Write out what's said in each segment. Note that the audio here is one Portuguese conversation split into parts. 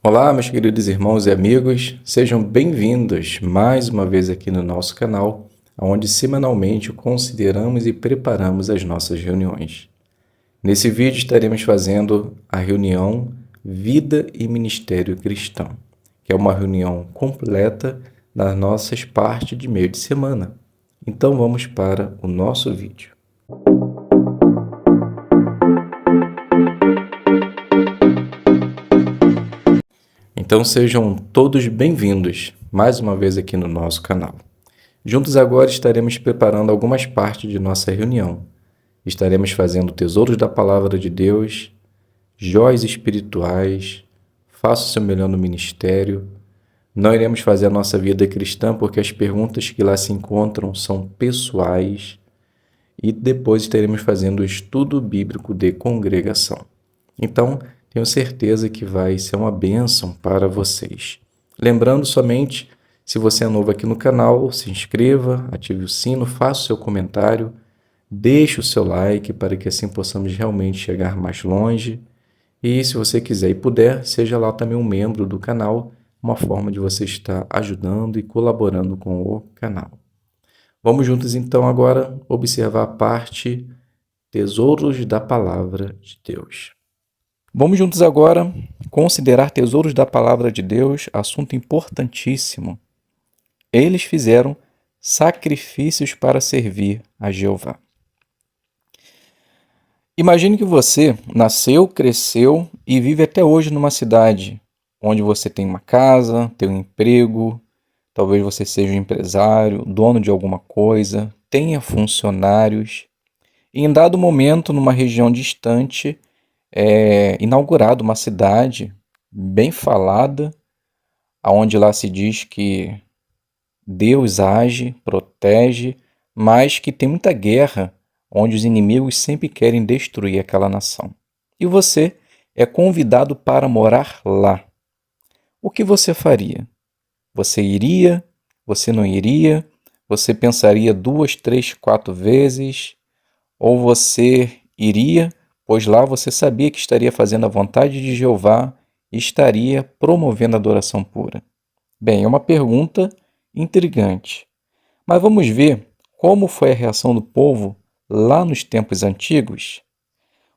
Olá, meus queridos irmãos e amigos, sejam bem-vindos mais uma vez aqui no nosso canal, onde semanalmente consideramos e preparamos as nossas reuniões. Nesse vídeo estaremos fazendo a reunião Vida e Ministério Cristão, que é uma reunião completa das nossas partes de meio de semana. Então vamos para o nosso vídeo. Então sejam todos bem-vindos mais uma vez aqui no nosso canal. Juntos agora estaremos preparando algumas partes de nossa reunião. Estaremos fazendo tesouros da palavra de Deus, joias espirituais, faça o seu melhor no ministério. Não iremos fazer a nossa vida cristã porque as perguntas que lá se encontram são pessoais. E depois estaremos fazendo o estudo bíblico de congregação. Então, tenho certeza que vai ser uma bênção para vocês. Lembrando somente, se você é novo aqui no canal, se inscreva, ative o sino, faça o seu comentário, deixe o seu like para que assim possamos realmente chegar mais longe. E se você quiser e puder, seja lá também um membro do canal, uma forma de você estar ajudando e colaborando com o canal. Vamos juntos então agora observar a parte Tesouros da Palavra de Deus. Vamos juntos agora considerar tesouros da Palavra de Deus, assunto importantíssimo. Eles fizeram sacrifícios para servir a Jeová. Imagine que você nasceu, cresceu e vive até hoje numa cidade onde você tem uma casa, tem um emprego, talvez você seja um empresário, dono de alguma coisa, tenha funcionários. E em dado momento, numa região distante, é inaugurada uma cidade bem falada, onde lá se diz que Deus age, protege, mas que tem muita guerra, onde os inimigos sempre querem destruir aquela nação. E você é convidado para morar lá. O que você faria? Você iria? Você não iria? Você pensaria 2, 3, 4 vezes? Ou você iria, pois lá você sabia que estaria fazendo a vontade de Jeová e estaria promovendo a adoração pura? Bem, é uma pergunta intrigante. Mas vamos ver como foi a reação do povo lá nos tempos antigos?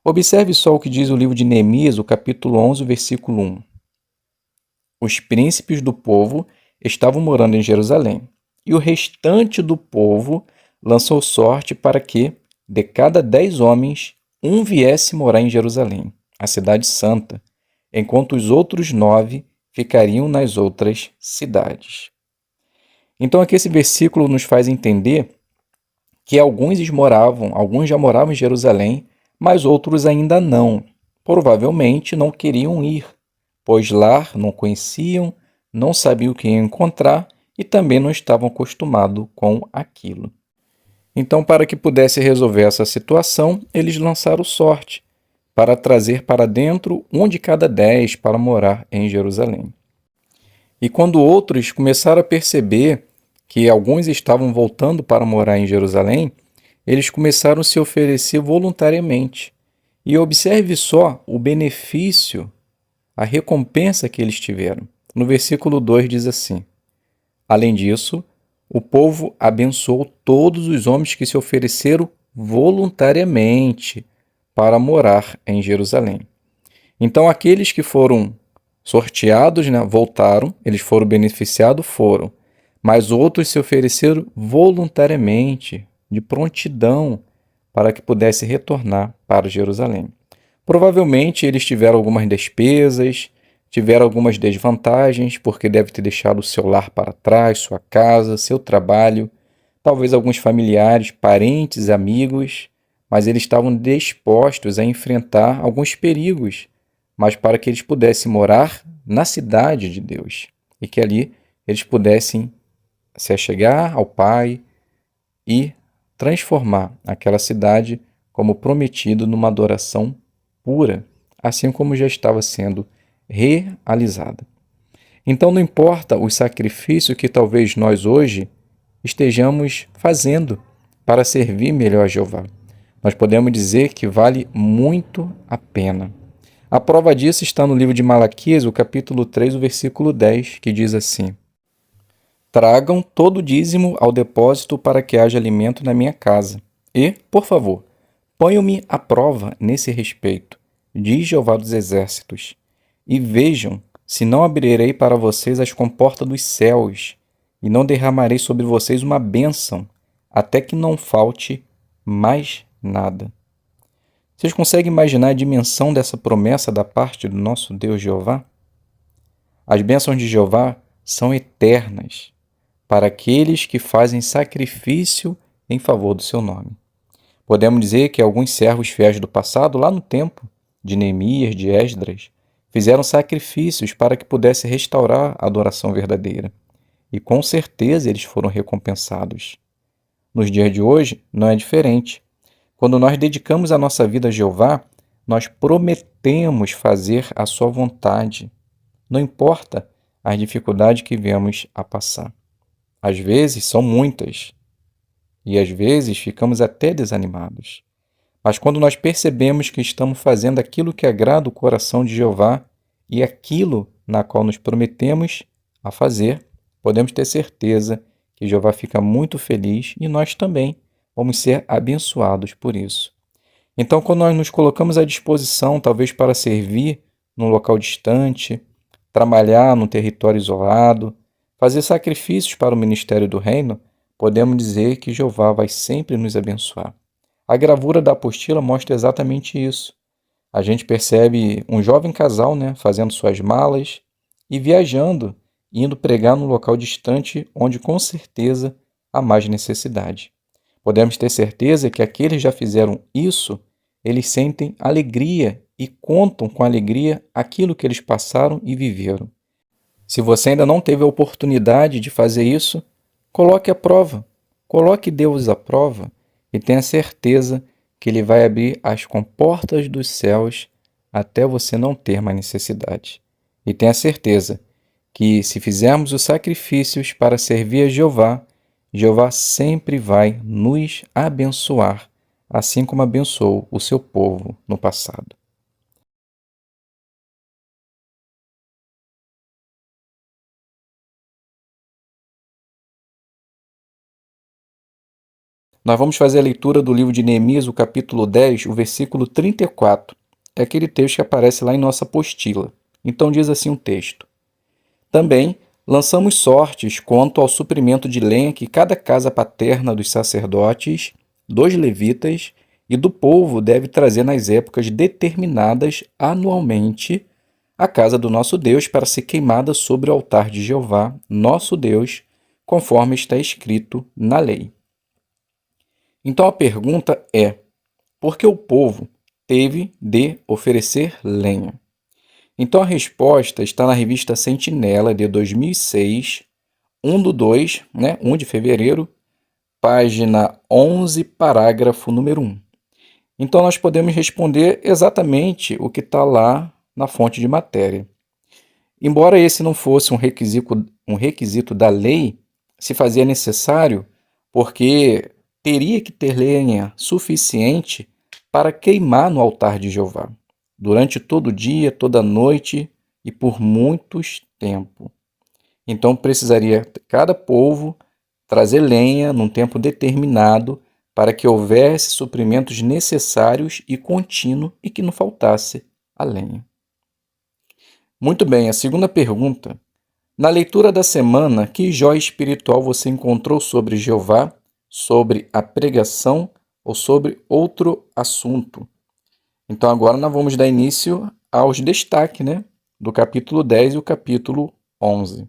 Observe só o que diz o livro de Neemias, o capítulo 11, versículo 1. Os príncipes do povo estavam morando em Jerusalém, e o restante do povo lançou sorte para que, de cada 10 homens, um viesse morar em Jerusalém, a cidade santa, enquanto os outros 9 ficariam nas outras cidades. Então aqui esse versículo nos faz entender que alguns já moravam em Jerusalém, mas outros ainda não. Provavelmente não queriam ir, pois lá não conheciam, não sabiam o que iam encontrar e também não estavam acostumados com aquilo. Então, para que pudesse resolver essa situação, eles lançaram sorte para trazer para dentro um de cada 10 para morar em Jerusalém. E quando outros começaram a perceber que alguns estavam voltando para morar em Jerusalém, eles começaram a se oferecer voluntariamente. E observe só o benefício, a recompensa que eles tiveram. No versículo 2 diz assim: além disso, o povo abençoou todos os homens que se ofereceram voluntariamente para morar em Jerusalém. Então, aqueles que foram sorteados, voltaram, eles foram beneficiados, foram. Mas outros se ofereceram voluntariamente, de prontidão, para que pudesse retornar para Jerusalém. Provavelmente eles tiveram algumas despesas, tiveram algumas desvantagens, porque deve ter deixado o seu lar para trás, sua casa, seu trabalho, talvez alguns familiares, parentes, amigos, mas eles estavam dispostos a enfrentar alguns perigos, mas para que eles pudessem morar na cidade de Deus e que ali eles pudessem se achegar ao Pai e transformar aquela cidade como prometido numa adoração pura, assim como já estava sendo realizada. Então não importa o sacrifício que talvez nós hoje estejamos fazendo para servir melhor a Jeová. Nós podemos dizer que vale muito a pena. A prova disso está no livro de Malaquias, o capítulo 3, o versículo 10, que diz assim: Tragam todo o dízimo ao depósito para que haja alimento na minha casa. E, por favor, ponham-me à prova nesse respeito, diz Jeová dos Exércitos, e vejam se não abrirei para vocês as comportas dos céus, e não derramarei sobre vocês uma bênção, até que não falte mais nada. Vocês conseguem imaginar a dimensão dessa promessa da parte do nosso Deus Jeová? As bênçãos de Jeová são eternas para aqueles que fazem sacrifício em favor do seu nome. Podemos dizer que alguns servos fiéis do passado, lá no tempo de Neemias, de Esdras, fizeram sacrifícios para que pudesse restaurar a adoração verdadeira. E com certeza eles foram recompensados. Nos dias de hoje, não é diferente. Quando nós dedicamos a nossa vida a Jeová, nós prometemos fazer a sua vontade. Não importa as dificuldades que viemos a passar. Às vezes são muitas. E às vezes ficamos até desanimados. Mas quando nós percebemos que estamos fazendo aquilo que agrada o coração de Jeová e aquilo na qual nos prometemos a fazer, podemos ter certeza que Jeová fica muito feliz e nós também vamos ser abençoados por isso. Então, quando nós nos colocamos à disposição, talvez para servir num local distante, trabalhar num território isolado, fazer sacrifícios para o ministério do reino, podemos dizer que Jeová vai sempre nos abençoar. A gravura da apostila mostra exatamente isso. A gente percebe um jovem casal, fazendo suas malas e viajando, indo pregar num local distante onde com certeza há mais necessidade. Podemos ter certeza que aqueles que já fizeram isso, eles sentem alegria e contam com alegria aquilo que eles passaram e viveram. Se você ainda não teve a oportunidade de fazer isso, coloque à prova, coloque Deus à prova e tenha certeza que Ele vai abrir as comportas dos céus até você não ter mais necessidade. E tenha certeza que se fizermos os sacrifícios para servir a Jeová, Jeová sempre vai nos abençoar, assim como abençoou o seu povo no passado. Nós vamos fazer a leitura do livro de Neemias, o capítulo 10, o versículo 34. É aquele texto que aparece lá em nossa apostila. Então diz assim o texto: Também lançamos sortes quanto ao suprimento de lenha que cada casa paterna dos sacerdotes, dos levitas e do povo deve trazer nas épocas determinadas anualmente à casa do nosso Deus para ser queimada sobre o altar de Jeová, nosso Deus, conforme está escrito na lei. Então a pergunta é: por que o povo teve de oferecer lenha? Então a resposta está na revista Sentinela de 2006, 1/2, 1 de fevereiro, página 11, parágrafo número 1. Então nós podemos responder exatamente o que está lá na fonte de matéria. Embora esse não fosse um requisito da lei, se fazia necessário porque teria que ter lenha suficiente para queimar no altar de Jeová, durante todo o dia, toda a noite e por muitos tempos. Então precisaria cada povo trazer lenha num tempo determinado para que houvesse suprimentos necessários e contínuos e que não faltasse a lenha. Muito bem, a segunda pergunta. Na leitura da semana, que joia espiritual você encontrou sobre Jeová, sobre a pregação ou sobre outro assunto? Então agora nós vamos dar início aos destaques, do capítulo 10 e o capítulo 11.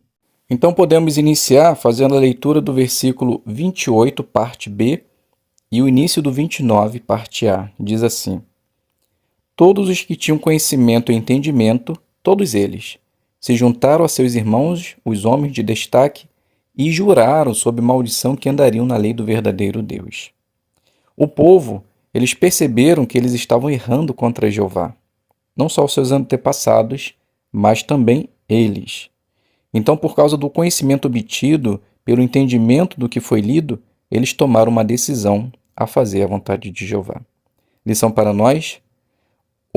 Então podemos iniciar fazendo a leitura do versículo 28, parte B, e o início do 29, parte A. Diz assim: Todos os que tinham conhecimento e entendimento, todos eles, se juntaram a seus irmãos, os homens de destaque, e juraram sob maldição que andariam na lei do verdadeiro Deus. O povo, eles perceberam que eles estavam errando contra Jeová, não só os seus antepassados, mas também eles. Então, por causa do conhecimento obtido, pelo entendimento do que foi lido, eles tomaram uma decisão a fazer a vontade de Jeová. Lição para nós: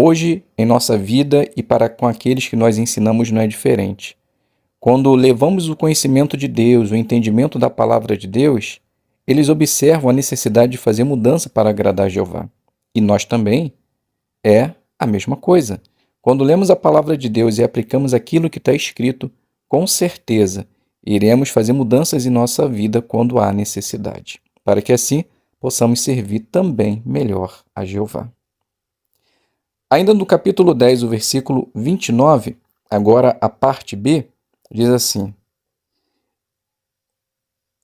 Hoje, em nossa vida e para com aqueles que nós ensinamos, não é diferente. Quando levamos o conhecimento de Deus, o entendimento da palavra de Deus, eles observam a necessidade de fazer mudança para agradar a Jeová. E nós também é a mesma coisa. Quando lemos a palavra de Deus e aplicamos aquilo que está escrito, com certeza iremos fazer mudanças em nossa vida quando há necessidade, para que assim possamos servir também melhor a Jeová. Ainda no capítulo 10, o versículo 29, agora a parte B, diz assim: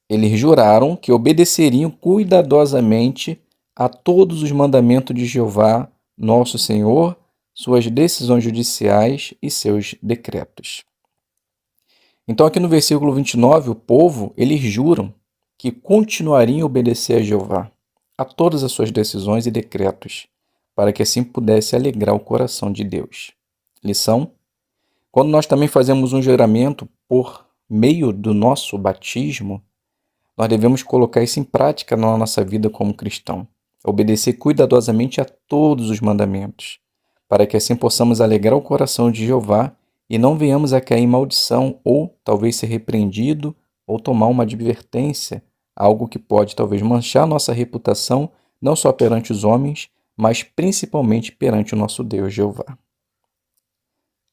Eles juraram que obedeceriam cuidadosamente a todos os mandamentos de Jeová, nosso Senhor, suas decisões judiciais e seus decretos. Então aqui no versículo 29, o povo, eles juram que continuariam a obedecer a Jeová, a todas as suas decisões e decretos, para que assim pudesse alegrar o coração de Deus. Lição: quando nós também fazemos um juramento por meio do nosso batismo, nós devemos colocar isso em prática na nossa vida como cristão, obedecer cuidadosamente a todos os mandamentos, para que assim possamos alegrar o coração de Jeová e não venhamos a cair em maldição ou talvez ser repreendido ou tomar uma advertência, algo que pode talvez manchar nossa reputação, não só perante os homens, mas principalmente perante o nosso Deus Jeová.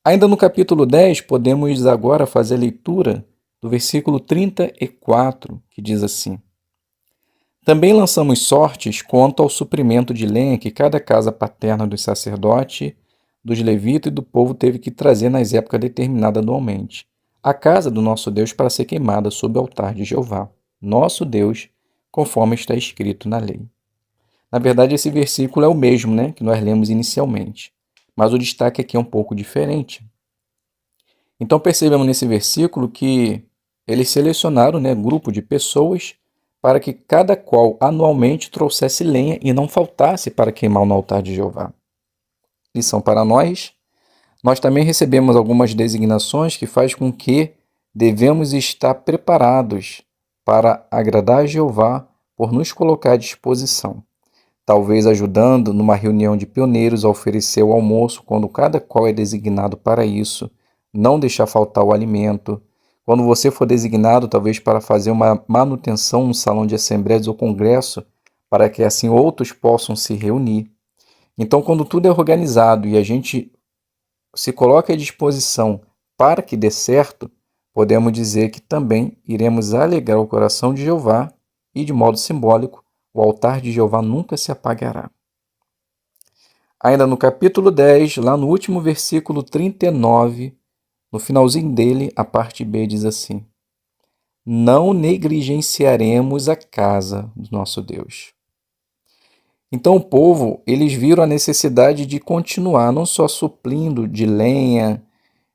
Ainda no capítulo 10, podemos agora fazer a leitura do versículo 34, que diz assim: Também lançamos sortes quanto ao suprimento de lenha que cada casa paterna dos sacerdotes, dos levitas e do povo teve que trazer nas épocas determinadas anualmente, a casa do nosso Deus para ser queimada sob o altar de Jeová, nosso Deus, conforme está escrito na lei. Na verdade, esse versículo é o mesmo, que nós lemos inicialmente, mas o destaque aqui é um pouco diferente. Então percebemos nesse versículo que eles selecionaram grupo de pessoas para que cada qual anualmente trouxesse lenha e não faltasse para queimar no altar de Jeová. Lição para nós: nós também recebemos algumas designações que faz com que devemos estar preparados para agradar a Jeová por nos colocar à disposição. Talvez ajudando numa reunião de pioneiros a oferecer o almoço quando cada qual é designado para isso, não deixar faltar o alimento. Quando você for designado, talvez para fazer uma manutenção no salão de assembleias ou congresso, para que assim outros possam se reunir. Então, quando tudo é organizado e a gente se coloca à disposição para que dê certo, podemos dizer que também iremos alegrar o coração de Jeová e, de modo simbólico, o altar de Jeová nunca se apagará. Ainda no capítulo 10, lá no último versículo 39, no finalzinho dele, a parte B diz assim: Não negligenciaremos a casa do nosso Deus. Então o povo, eles viram a necessidade de continuar não só suprindo de lenha,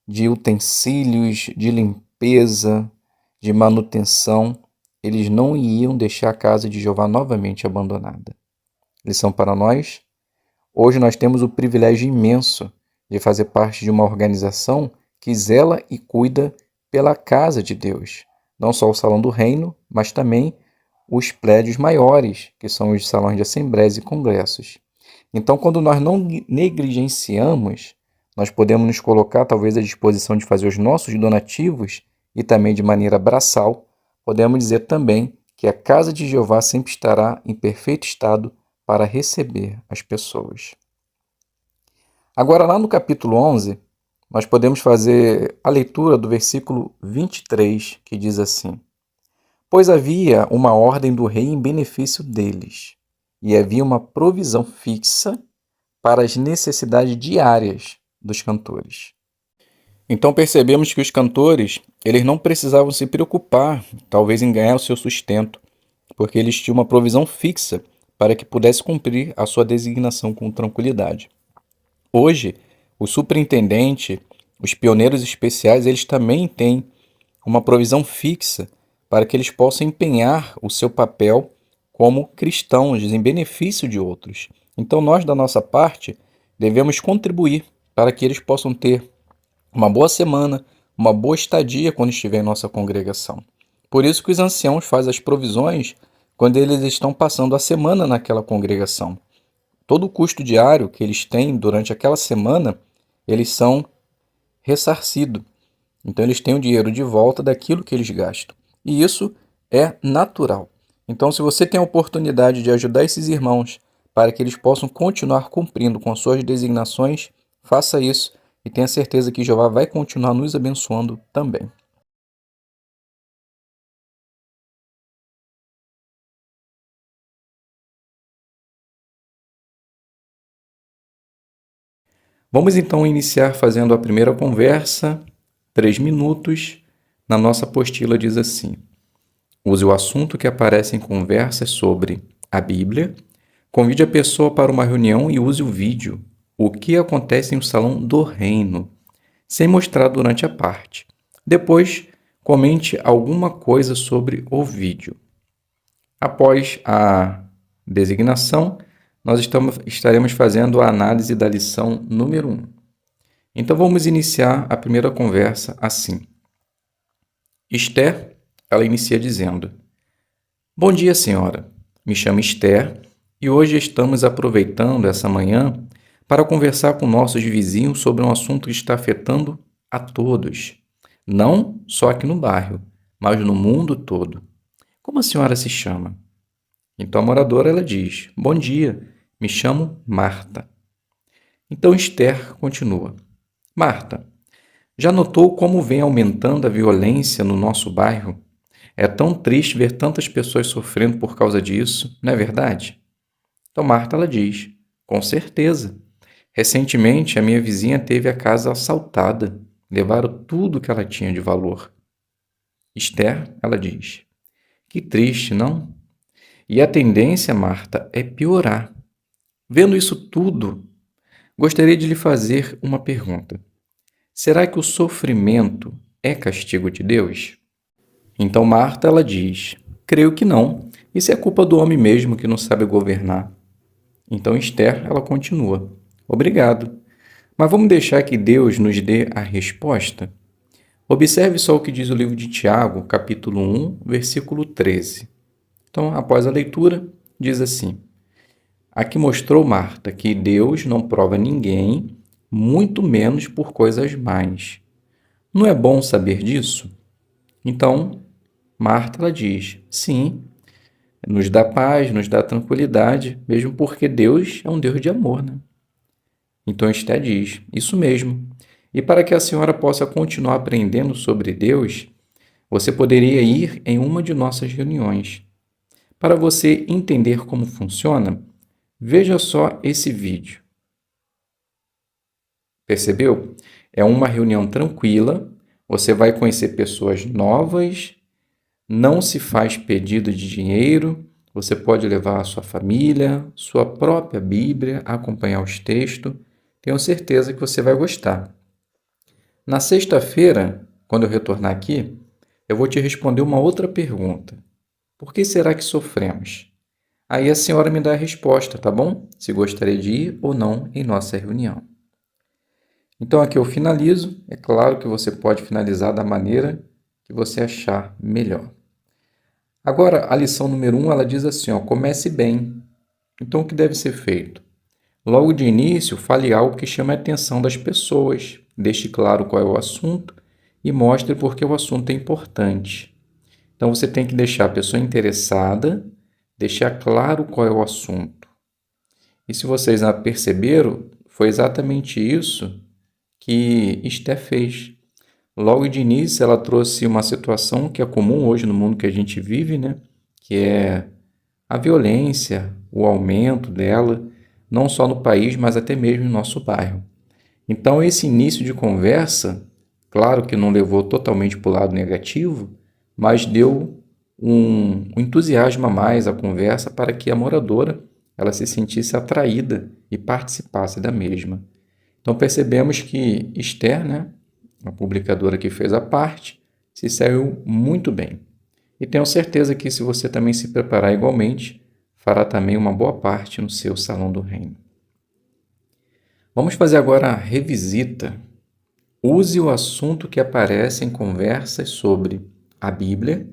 de utensílios, de limpeza, de manutenção, eles não iam deixar a casa de Jeová novamente abandonada. Lição para nós: hoje nós temos o privilégio imenso de fazer parte de uma organização que zela e cuida pela casa de Deus, não só o salão do reino, mas também os prédios maiores, que são os salões de assembleias e congressos. Então, quando nós não negligenciamos, nós podemos nos colocar talvez à disposição de fazer os nossos donativos e também de maneira braçal, podemos dizer também que a casa de Jeová sempre estará em perfeito estado para receber as pessoas. Agora, lá no capítulo 11, nós podemos fazer a leitura do versículo 23, que diz assim: Pois havia uma ordem do rei em benefício deles, e havia uma provisão fixa para as necessidades diárias dos cantores. Então percebemos que os cantores, eles não precisavam se preocupar, talvez, em ganhar o seu sustento, porque eles tinham uma provisão fixa para que pudesse cumprir a sua designação com tranquilidade. Hoje, o superintendente, os pioneiros especiais, eles também têm uma provisão fixa para que eles possam empenhar o seu papel como cristãos em benefício de outros. Então nós, da nossa parte, devemos contribuir para que eles possam ter uma boa semana, uma boa estadia quando estiver em nossa congregação. Por isso que os anciãos fazem as provisões quando eles estão passando a semana naquela congregação, todo o custo diário que eles têm durante aquela semana, eles são ressarcidos. Então eles têm o dinheiro de volta daquilo que eles gastam. E isso é natural. Então, se você tem a oportunidade de ajudar esses irmãos para que eles possam continuar cumprindo com suas designações, faça isso e tenha certeza que Jeová vai continuar nos abençoando também. Vamos então iniciar fazendo a primeira conversa, 3 minutos. Na nossa apostila diz assim: use o assunto que aparece em conversas sobre a Bíblia. Convide a pessoa para uma reunião e use o vídeo. O que acontece em um salão do reino, sem mostrar durante a parte. Depois, comente alguma coisa sobre o vídeo. Após a designação, nós estaremos fazendo a análise da lição número 1. Então vamos iniciar a primeira conversa assim. Esther, ela inicia dizendo: Bom dia, senhora. Me chamo Esther e hoje estamos aproveitando essa manhã para conversar com nossos vizinhos sobre um assunto que está afetando a todos. Não só aqui no bairro, mas no mundo todo. Como a senhora se chama? Então a moradora ela diz: Bom dia, me chamo Marta. Então Esther continua: Marta, já notou como vem aumentando a violência no nosso bairro? É tão triste ver tantas pessoas sofrendo por causa disso, não é verdade? Então Marta ela diz: Com certeza. Recentemente a minha vizinha teve a casa assaltada. Levaram tudo que ela tinha de valor. Esther, ela diz: Que triste, não? E a tendência, Marta, é piorar. Vendo isso tudo, gostaria de lhe fazer uma pergunta. Será que o sofrimento é castigo de Deus? Então Marta, ela diz: Creio que não. Isso é culpa do homem mesmo que não sabe governar. Então Esther, ela continua: Obrigado. Mas vamos deixar que Deus nos dê a resposta? Observe só o que diz o livro de Tiago, capítulo 1, versículo 13. Então, após a leitura, diz assim: Aqui mostrou Marta que Deus não prova ninguém, muito menos por coisas más. Não é bom saber disso? Então, Marta ela diz: Sim, nos dá paz, nos dá tranquilidade, mesmo porque Deus é um Deus de amor, né? Então Esté diz: Isso mesmo. E para que a senhora possa continuar aprendendo sobre Deus, você poderia ir em uma de nossas reuniões. Para você entender como funciona, veja só esse vídeo. Percebeu? É uma reunião tranquila, você vai conhecer pessoas novas, não se faz pedido de dinheiro, você pode levar a sua família, sua própria Bíblia, acompanhar os textos. Tenho certeza que você vai gostar. Na sexta-feira, quando eu retornar aqui, eu vou te responder uma outra pergunta. Por que será que sofremos? Aí a senhora me dá a resposta, tá bom? Se gostaria de ir ou não em nossa reunião. Então aqui eu finalizo. É claro que você pode finalizar da maneira que você achar melhor. Agora, a lição número 1, ela diz assim, ó, comece bem. Então, o que deve ser feito? Logo de início, fale algo que chame a atenção das pessoas. Deixe claro qual é o assunto e mostre por que o assunto é importante. Então, você tem que deixar a pessoa interessada, deixar claro qual é o assunto. E se vocês perceberam, foi exatamente isso que Esté fez. Logo de início, ela trouxe uma situação que é comum hoje no mundo que a gente vive, né? Que é a violência, o aumento dela, não só no país, mas até mesmo no nosso bairro. Então, esse início de conversa, claro que não levou totalmente para o lado negativo, mas deu um entusiasmo a mais à conversa para que a moradora ela se sentisse atraída e participasse da mesma. Então, percebemos que Esther, né, a publicadora que fez a parte, se saiu muito bem. E tenho certeza que se você também se preparar igualmente, fará também uma boa parte no seu Salão do Reino. Vamos fazer agora a revisita. Use o assunto que aparece em conversas sobre a Bíblia,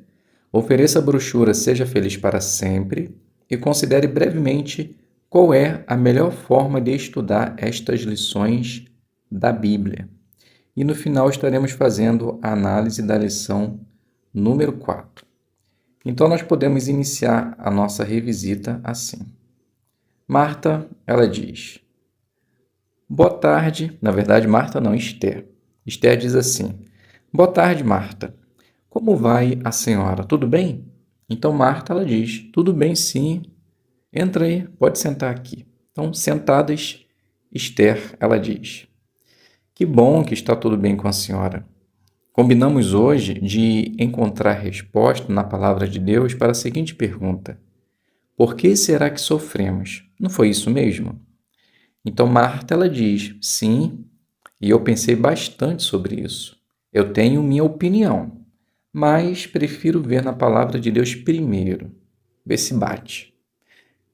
ofereça a brochura Seja Feliz para Sempre e considere brevemente qual é a melhor forma de estudar estas lições da Bíblia. E no final estaremos fazendo a análise da lição número 4. Então nós podemos iniciar a nossa revisita assim. Marta, ela diz: boa tarde. Na verdade, Marta não, Esther. Esther diz assim: boa tarde, Marta. Como vai a senhora? Tudo bem? Então Marta, ela diz: tudo bem, sim. Entra aí, pode sentar aqui. Então, sentadas, Esther, ela diz: que bom que está tudo bem com a senhora. Combinamos hoje de encontrar resposta na palavra de Deus para a seguinte pergunta: por que será que sofremos? Não foi isso mesmo? Então Marta, ela diz: sim, e eu pensei bastante sobre isso. Eu tenho minha opinião, mas prefiro ver na palavra de Deus primeiro, ver se bate.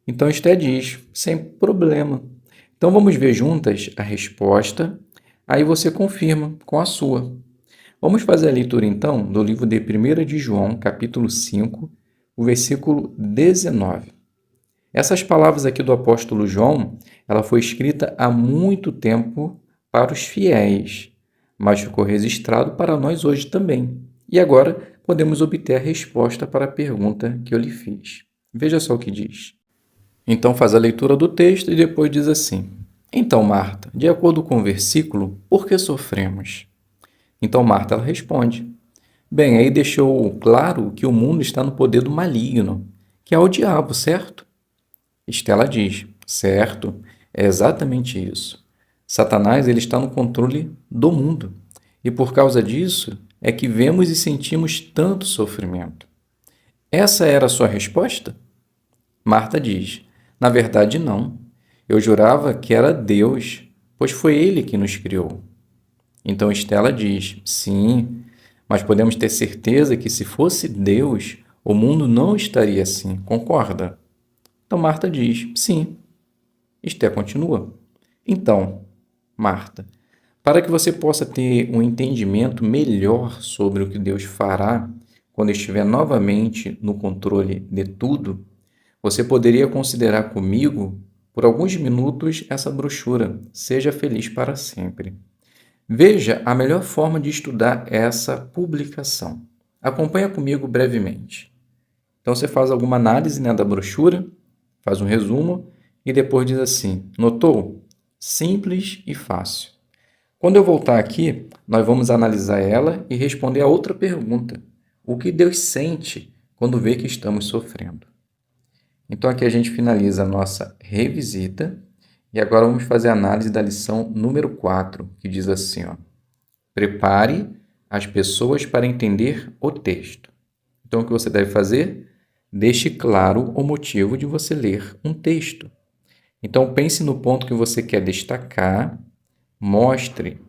Então Esther diz: sem problema. Então vamos ver juntas a resposta, aí você confirma com a sua. Vamos fazer a leitura então do livro de 1 de João, capítulo 5, o versículo 19. Essas palavras aqui do apóstolo João, ela foi escrita há muito tempo para os fiéis, mas ficou registrado para nós hoje também. E agora podemos obter a resposta para a pergunta que eu lhe fiz. Veja só o que diz. Então faz a leitura do texto e depois diz assim: então, Marta, de acordo com o versículo, por que sofremos? Então Marta, ela responde: bem, aí deixou claro que o mundo está no poder do maligno, que é o diabo, certo? Estela diz: certo, é exatamente isso. Satanás, ele está no controle do mundo. E por causa disso é que vemos e sentimos tanto sofrimento. Essa era a sua resposta? Marta diz: na verdade, não. Eu jurava que era Deus, pois foi Ele que nos criou. Então Estela diz: sim, mas podemos ter certeza que se fosse Deus, o mundo não estaria assim, concorda? Então Marta diz: sim. Esther continua: então, Marta, para que você possa ter um entendimento melhor sobre o que Deus fará quando estiver novamente no controle de tudo, você poderia considerar comigo, por alguns minutos, essa brochura Seja Feliz para Sempre. Veja a melhor forma de estudar essa publicação. Acompanha comigo brevemente. Então você faz alguma análise, né, da brochura, faz um resumo e depois diz assim: notou? Simples e fácil. Quando eu voltar aqui, nós vamos analisar ela e responder a outra pergunta: o que Deus sente quando vê que estamos sofrendo? Então aqui a gente finaliza a nossa revisita e agora vamos fazer a análise da lição número 4, que diz assim, ó: prepare as pessoas para entender o texto. Então o que você deve fazer? Deixe claro o motivo de você ler um texto. Então pense no ponto que você quer destacar, mostre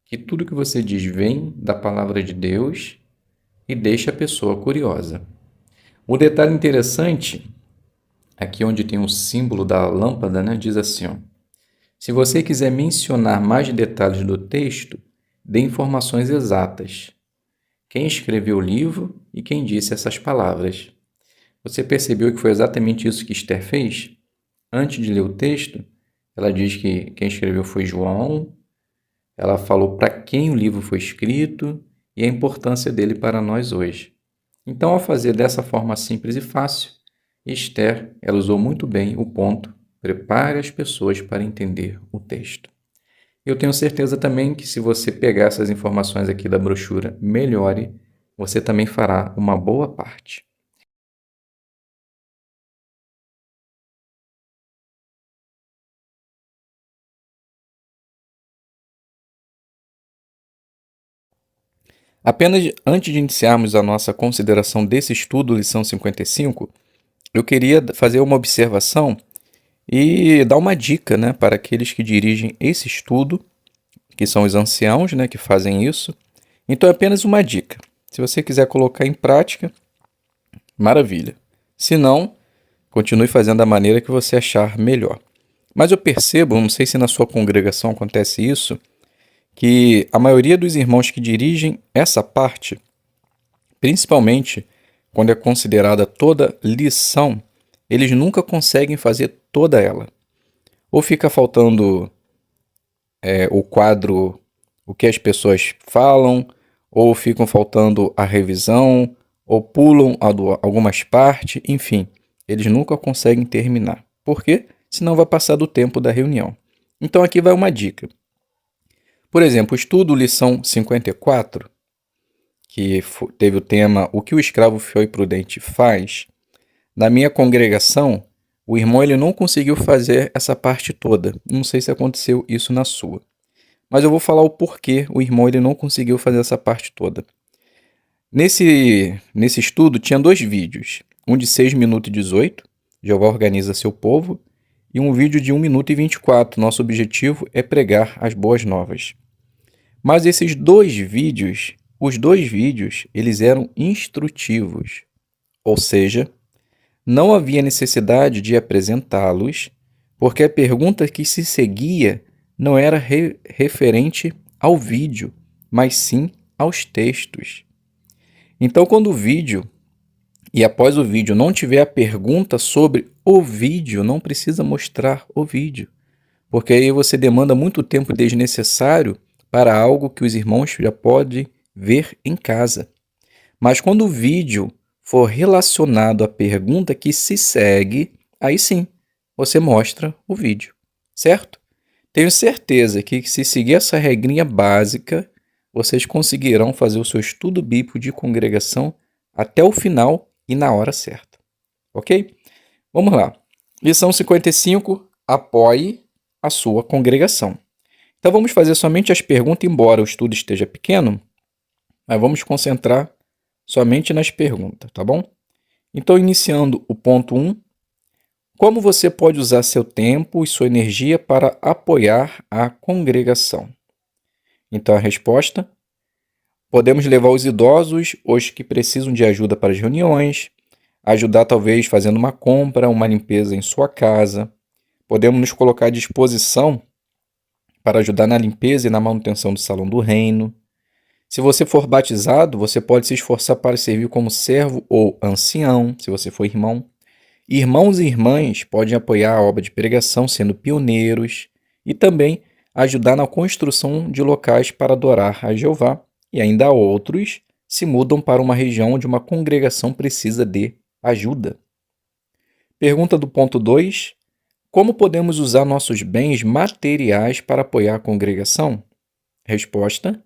que tudo que você diz vem da palavra de Deus e deixe a pessoa curiosa. O detalhe interessante, aqui onde tem o símbolo da lâmpada, né, diz assim, ó: se você quiser mencionar mais detalhes do texto, dê informações exatas. Quem escreveu o livro e quem disse essas palavras. Você percebeu que foi exatamente isso que Esther fez? Antes de ler o texto, ela diz que quem escreveu foi João, ela falou para quem o livro foi escrito e a importância dele para nós hoje. Então, ao fazer dessa forma simples e fácil, Esther, ela usou muito bem o ponto: prepare as pessoas para entender o texto. Eu tenho certeza também que se você pegar essas informações aqui da brochura, melhore, você também fará uma boa parte. Apenas antes de iniciarmos a nossa consideração desse estudo, lição 55, eu queria fazer uma observação e dar uma dica, né, para aqueles que dirigem esse estudo, que são os anciãos, né, que fazem isso. Então é apenas uma dica. Se você quiser colocar em prática, maravilha. Se não, continue fazendo da maneira que você achar melhor. Mas eu percebo, não sei se na sua congregação acontece isso, que a maioria dos irmãos que dirigem essa parte, principalmente quando é considerada toda lição, eles nunca conseguem fazer toda ela. Ou fica faltando o quadro, o que as pessoas falam, ou ficam faltando a revisão, ou pulam algumas partes, enfim, eles nunca conseguem terminar. Por quê? Senão vai passar do tempo da reunião. Então aqui vai uma dica. Por exemplo, o estudo lição 54, que teve o tema O que o escravo fiel e prudente faz. Na minha congregação, o irmão ele não conseguiu fazer essa parte toda. Não sei se aconteceu isso na sua. Mas eu vou falar o porquê o irmão ele não conseguiu fazer essa parte toda. Nesse estudo tinha 2 vídeos. Um de 6 minutos e 18, Jeová organiza seu povo, e um vídeo de 1 minuto e 24. Nosso objetivo é pregar as boas novas. Mas esses 2 vídeos, os 2 vídeos, eles eram instrutivos. Ou seja, não havia necessidade de apresentá-los, porque a pergunta que se seguia não era referente ao vídeo, mas sim aos textos. Então, quando o vídeo, e após o vídeo, não tiver a pergunta sobre o vídeo, não precisa mostrar o vídeo, porque aí você demanda muito tempo desnecessário para algo que os irmãos já podem ver em casa. Mas quando o vídeo for relacionado à pergunta que se segue, aí sim, você mostra o vídeo, certo? Tenho certeza que se seguir essa regrinha básica, vocês conseguirão fazer o seu estudo bíblico de congregação até o final e na hora certa, ok? Vamos lá. Lição 55, apoie a sua congregação. Então vamos fazer somente as perguntas, embora o estudo esteja pequeno, mas vamos concentrar somente nas perguntas, tá bom? Então, iniciando o ponto 1, como você pode usar seu tempo e sua energia para apoiar a congregação? Então, a resposta: podemos levar os idosos, os que precisam de ajuda para as reuniões, ajudar talvez fazendo uma compra, uma limpeza em sua casa. Podemos nos colocar à disposição para ajudar na limpeza e na manutenção do salão do reino. Se você for batizado, você pode se esforçar para servir como servo ou ancião, se você for irmão. Irmãos e irmãs podem apoiar a obra de pregação sendo pioneiros e também ajudar na construção de locais para adorar a Jeová. E ainda outros se mudam para uma região onde uma congregação precisa de ajuda. Pergunta do ponto 2. Como podemos usar nossos bens materiais para apoiar a congregação? Resposta: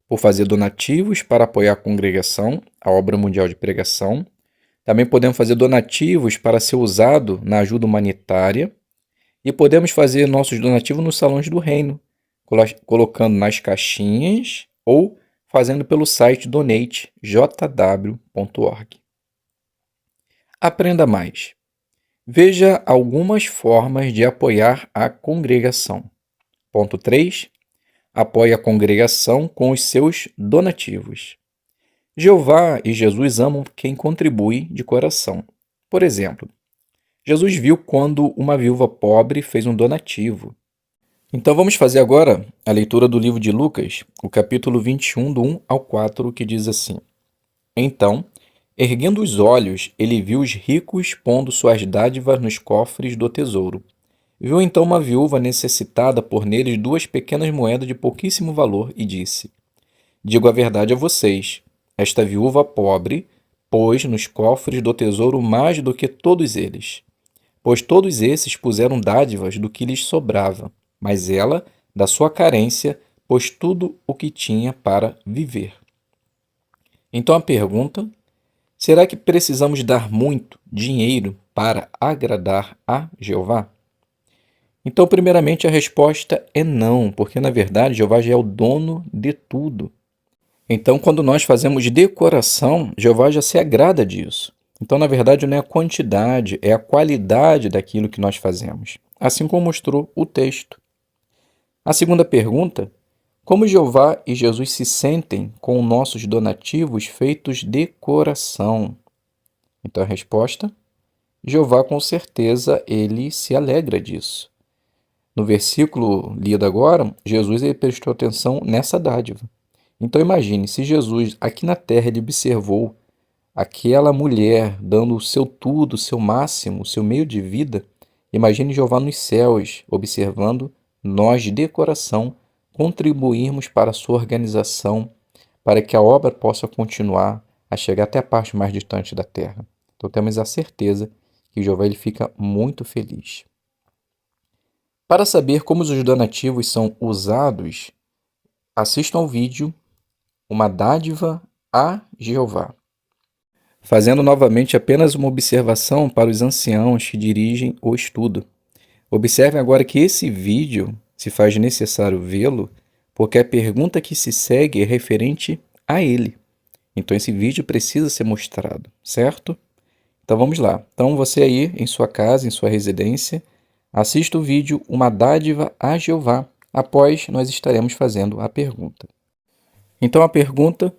por fazer donativos para apoiar a congregação, a obra mundial de pregação. Também podemos fazer donativos para ser usado na ajuda humanitária. E podemos fazer nossos donativos nos salões do reino, colocando nas caixinhas ou fazendo pelo site donate.jw.org. Aprenda mais. Veja algumas formas de apoiar a congregação. Ponto 3. Apoie a congregação com os seus donativos. Jeová e Jesus amam quem contribui de coração. Por exemplo, Jesus viu quando uma viúva pobre fez um donativo. Então vamos fazer agora a leitura do livro de Lucas, o capítulo 21, do 1 ao 4, que diz assim: Então, erguendo os olhos, ele viu os ricos pondo suas dádivas nos cofres do tesouro. Viu então uma viúva necessitada por neles 2 pequenas moedas de pouquíssimo valor e disse: Digo a verdade a vocês, esta viúva pobre pôs nos cofres do tesouro mais do que todos eles. Pois todos esses puseram dádivas do que lhes sobrava, mas ela, da sua carência, pôs tudo o que tinha para viver. Então a pergunta: será que precisamos dar muito dinheiro para agradar a Jeová? Então, primeiramente, a resposta é não, porque na verdade Jeová já é o dono de tudo. Então, quando nós fazemos de coração, Jeová já se agrada disso. Então, na verdade, não é a quantidade, é a qualidade daquilo que nós fazemos, assim como mostrou o texto. A segunda pergunta: como Jeová e Jesus se sentem com nossos donativos feitos de coração? Então, a resposta: Jeová, com certeza, ele se alegra disso. No versículo lido agora, Jesus ele prestou atenção nessa dádiva. Então imagine, se Jesus aqui na terra ele observou aquela mulher dando o seu tudo, o seu máximo, o seu meio de vida, Imagine Jeová nos céus, observando nós de coração contribuirmos para a sua organização, para que a obra possa continuar a chegar até a parte mais distante da terra. Então temos a certeza que Jeová ele fica muito feliz. Para saber como os donativos são usados, assistam ao vídeo Uma Dádiva a Jeová. Fazendo novamente apenas uma observação para os anciãos que dirigem o estudo. Observem agora que esse vídeo se faz necessário vê-lo, porque a pergunta que se segue é referente a ele. Então esse vídeo precisa ser mostrado, certo? Então vamos lá. Então você aí em sua casa, em sua residência, assista o vídeo Uma Dádiva a Jeová. Após nós estaremos fazendo a pergunta. Então a pergunta: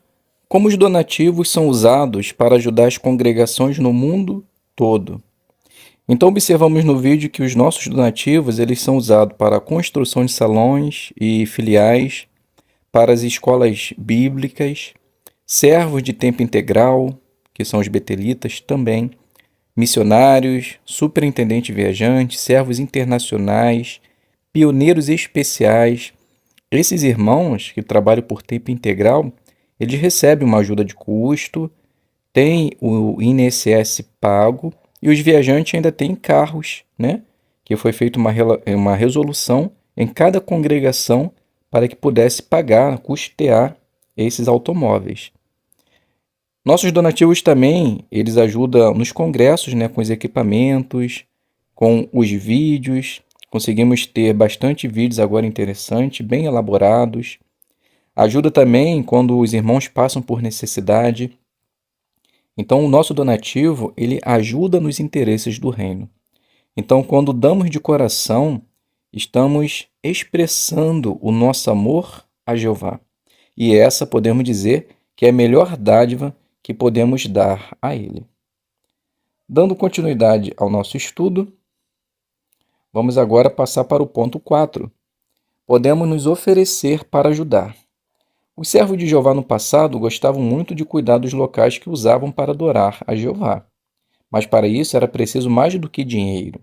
como os donativos são usados para ajudar as congregações no mundo todo? Então observamos no vídeo que os nossos donativos eles são usados para a construção de salões e filiais, para as escolas bíblicas, servos de tempo integral, que são os betelitas também, missionários, superintendente viajante, servos internacionais, pioneiros especiais. Esses irmãos que trabalham por tempo integral, eles recebem uma ajuda de custo, têm o INSS pago e os viajantes ainda têm carros, né? Que foi feita uma resolução em cada congregação para que pudesse pagar, custear esses automóveis. Nossos donativos também, eles ajudam nos congressos, né, com os equipamentos, com os vídeos. Conseguimos ter bastante vídeos agora interessantes, bem elaborados. Ajuda também quando os irmãos passam por necessidade. Então, o nosso donativo, ele ajuda nos interesses do reino. Então, quando damos de coração, estamos expressando o nosso amor a Jeová. E essa podemos dizer que é a melhor dádiva que podemos dar a Ele. Dando continuidade ao nosso estudo, vamos agora passar para o ponto 4. Podemos nos oferecer para ajudar. Os servos de Jeová no passado gostavam muito de cuidar dos locais que usavam para adorar a Jeová. Mas para isso era preciso mais do que dinheiro.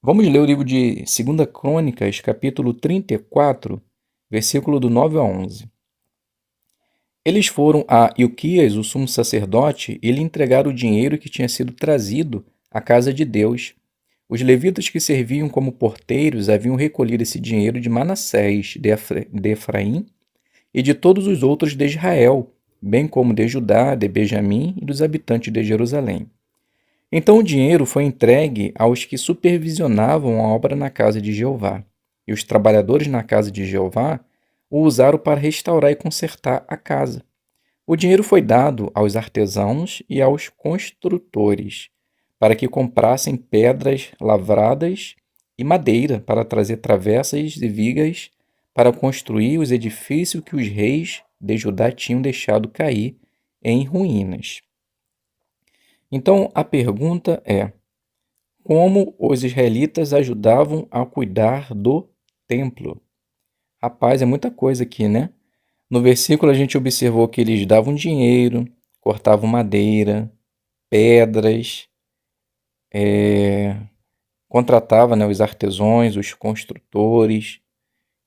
Vamos ler o livro de 2 Crônicas, capítulo 34, versículo do 9 a 11. Eles foram a Ilquias, o sumo sacerdote, e lhe entregaram o dinheiro que tinha sido trazido à casa de Deus. Os levitas que serviam como porteiros haviam recolhido esse dinheiro de Manassés, de Efraim e de todos os outros de Israel, bem como de Judá, de Benjamim e dos habitantes de Jerusalém. Então o dinheiro foi entregue aos que supervisionavam a obra na casa de Jeová, e os trabalhadores na casa de Jeová o usaram para restaurar e consertar a casa. O dinheiro foi dado aos artesãos e aos construtores, para que comprassem pedras lavradas e madeira para trazer travessas e vigas para construir os edifícios que os reis de Judá tinham deixado cair em ruínas. Então a pergunta é: como os israelitas ajudavam a cuidar do templo? Rapaz, é muita coisa aqui, né? No versículo a gente observou que eles davam dinheiro, cortavam madeira, pedras, contratavam, né, os artesãos, os construtores.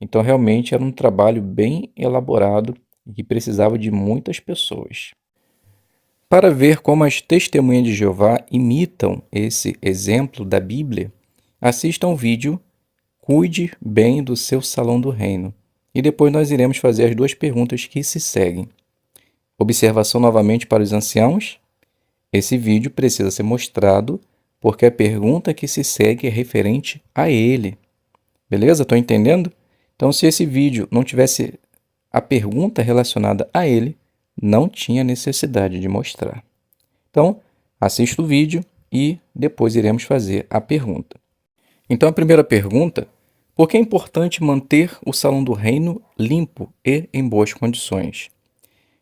Então realmente era um trabalho bem elaborado e que precisava de muitas pessoas. Para ver como as testemunhas de Jeová imitam esse exemplo da Bíblia, assista ao vídeo Cuide bem do seu salão do reino. E depois nós iremos fazer as duas perguntas que se seguem. Observação novamente para os anciãos. Esse vídeo precisa ser mostrado porque a pergunta que se segue é referente a ele. Beleza? Estão entendendo? Então, se esse vídeo não tivesse a pergunta relacionada a ele, não tinha necessidade de mostrar. Então, assista o vídeo e depois iremos fazer a pergunta. Então, a primeira pergunta: por que é importante manter o salão do reino limpo e em boas condições?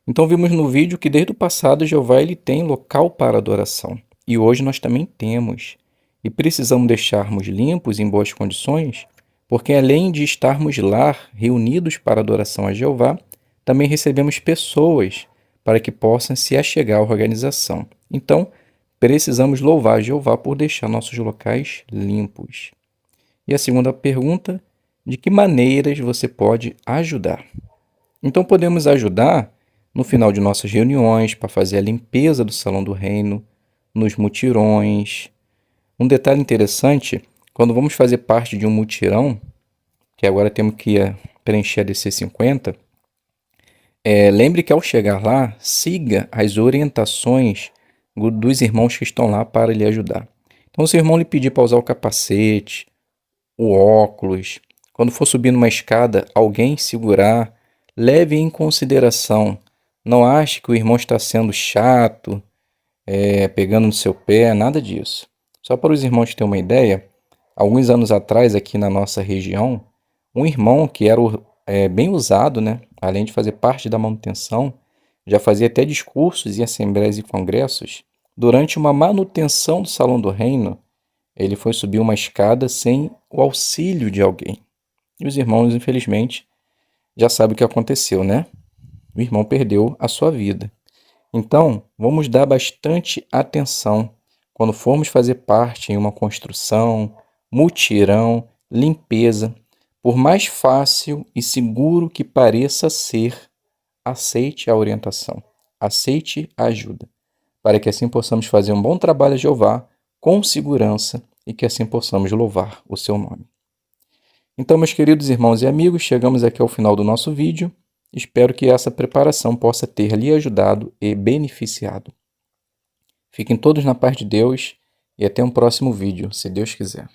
Então vimos no vídeo que desde o passado Jeová ele tem local para adoração. E hoje nós também temos. E precisamos deixarmos limpos em boas condições, porque além de estarmos lá reunidos para adoração a Jeová, também recebemos pessoas para que possam se achegar à organização. Então, precisamos louvar Jeová por deixar nossos locais limpos. E a segunda pergunta, de que maneiras você pode ajudar? Então podemos ajudar no final de nossas reuniões para fazer a limpeza do Salão do Reino, nos mutirões. Um detalhe interessante, quando vamos fazer parte de um mutirão, que agora temos que preencher a DC50, lembre que ao chegar lá, siga as orientações dos irmãos que estão lá para lhe ajudar. Então, se o irmão lhe pedir para usar o capacete, o óculos, quando for subir numa escada, alguém segurar, leve em consideração. Não ache que o irmão está sendo chato, pegando no seu pé, nada disso. Só para os irmãos terem uma ideia, alguns anos atrás, aqui na nossa região, um irmão que era bem usado, né? Além de fazer parte da manutenção, já fazia até discursos em assembleias e congressos. Durante uma manutenção do Salão do Reino, ele foi subir uma escada sem o auxílio de alguém. E os irmãos, infelizmente, já sabem o que aconteceu, né? O irmão perdeu a sua vida. Então, vamos dar bastante atenção quando formos fazer parte em uma construção, mutirão, limpeza. Por mais fácil e seguro que pareça ser, aceite a orientação, aceite a ajuda, para que assim possamos fazer um bom trabalho a Jeová com segurança e que assim possamos louvar o seu nome. Então, meus queridos irmãos e amigos, chegamos aqui ao final do nosso vídeo. Espero que essa preparação possa ter lhe ajudado e beneficiado. Fiquem todos na paz de Deus e até um próximo vídeo, se Deus quiser.